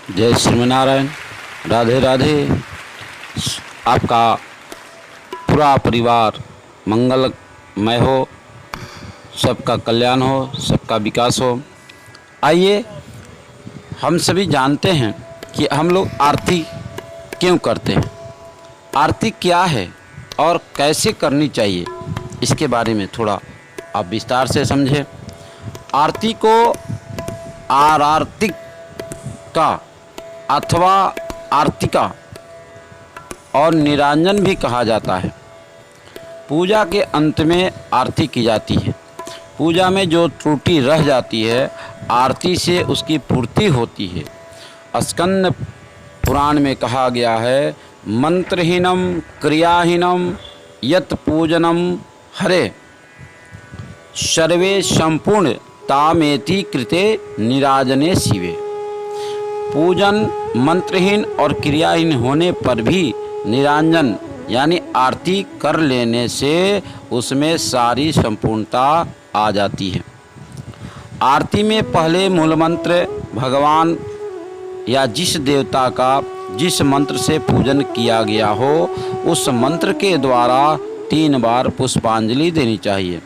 जय श्रीमनारायण। राधे राधे। आपका पूरा परिवार मंगलमय हो, सबका कल्याण हो, सबका विकास हो। आइए, हम सभी जानते हैं कि हम लोग आरती क्यों करते हैं, आरती क्या है और कैसे करनी चाहिए, इसके बारे में थोड़ा आप विस्तार से समझें। आरती को आरार्तिक का अथवा आरतिका और निरांजन भी कहा जाता है। पूजा के अंत में आरती की जाती है। पूजा में जो त्रुटि रह जाती है, आरती से उसकी पूर्ति होती है। स्कंद पुराण में कहा गया है, मंत्रहीनम क्रियाहीनम यत पूजनम हरे सर्वे संपूर्ण तामेति कृते निराजने शिवे। पूजन मंत्रहीन और क्रियाहीन होने पर भी निरांजन यानी आरती कर लेने से उसमें सारी संपूर्णता आ जाती है। आरती में पहले मूल मंत्र भगवान या जिस देवता का जिस मंत्र से पूजन किया गया हो, उस मंत्र के द्वारा 3 बार पुष्पांजलि देनी चाहिए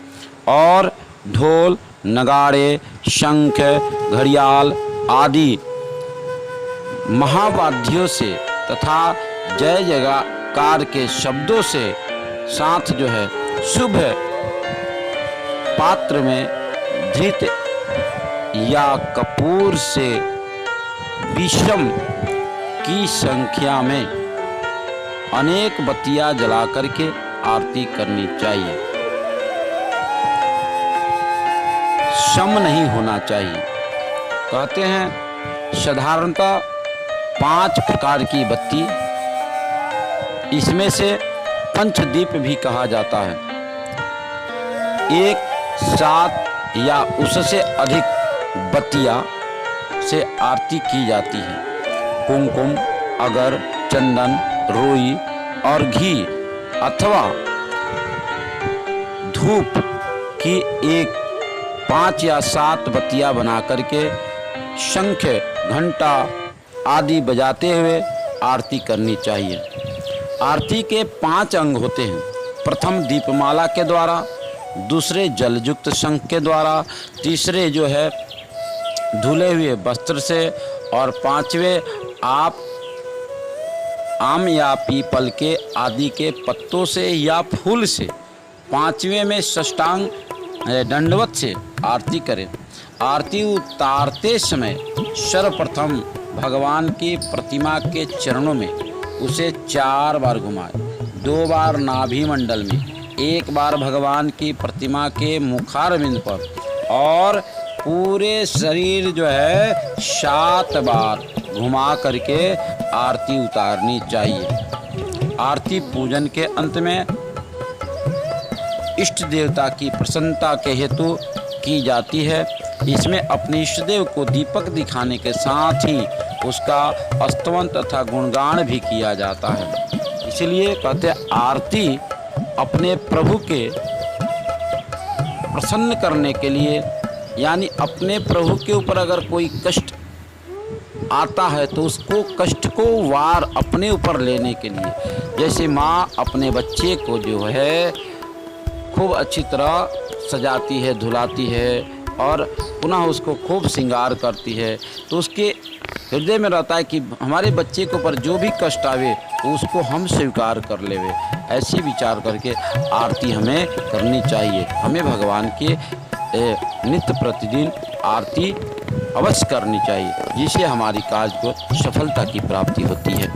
और ढोल नगाड़े शंख घड़ियाल आदि महावाद्यों से तथा जय जयकार के शब्दों से साथ जो है शुभ पात्र में धृत या कपूर से विषम की संख्या में अनेक बत्तियां जला करके आरती करनी चाहिए। सम नहीं होना चाहिए। कहते हैं साधारणतः 5 प्रकार की बत्ती, इसमें से पंचदीप भी कहा जाता है। 1, 7 या उससे अधिक बत्तियां से आरती की जाती है। कुमकुम अगर चंदन रुई और घी अथवा धूप की 5 या 7 बत्तियां बना करके शंख घंटा आदि बजाते हुए आरती करनी चाहिए। आरती के 5 अंग होते हैं। प्रथम दीपमाला के द्वारा, दूसरे जलयुक्त शंख के द्वारा, तीसरे जो है धुले हुए वस्त्र से और 5वें आप आम या पीपल के आदि के पत्तों से या फूल से, 5वें में साष्टांग दंडवत से आरती करें। आरती उतारते समय सर्वप्रथम भगवान की प्रतिमा के चरणों में उसे 4 बार घुमाएं, 2 बार नाभि मंडल में, 1 बार भगवान की प्रतिमा के मुखारविंद पर और पूरे शरीर जो है 7 बार घुमा करके आरती उतारनी चाहिए। आरती पूजन के अंत में इष्ट देवता की प्रसन्नता के हेतु की जाती है। इसमें अपने इष्ट देव को दीपक दिखाने के साथ ही उसका स्तवन तथा गुणगान भी किया जाता है। इसलिए कहते हैं आरती अपने प्रभु के प्रसन्न करने के लिए, यानी अपने प्रभु के ऊपर अगर कोई कष्ट आता है तो उसको कष्ट को वार अपने ऊपर लेने के लिए, जैसे माँ अपने बच्चे को जो है खूब अच्छी तरह सजाती है, धुलाती है और पुनः उसको खूब श्रृंगार करती है, तो उसके हृदय में रहता है कि हमारे बच्चे के ऊपर जो भी कष्ट आवे तो उसको हम स्वीकार कर लेवे। ऐसे विचार करके आरती हमें करनी चाहिए। हमें भगवान के नित्य प्रतिदिन आरती अवश्य करनी चाहिए, जिससे हमारी कार्य को सफलता की प्राप्ति होती है।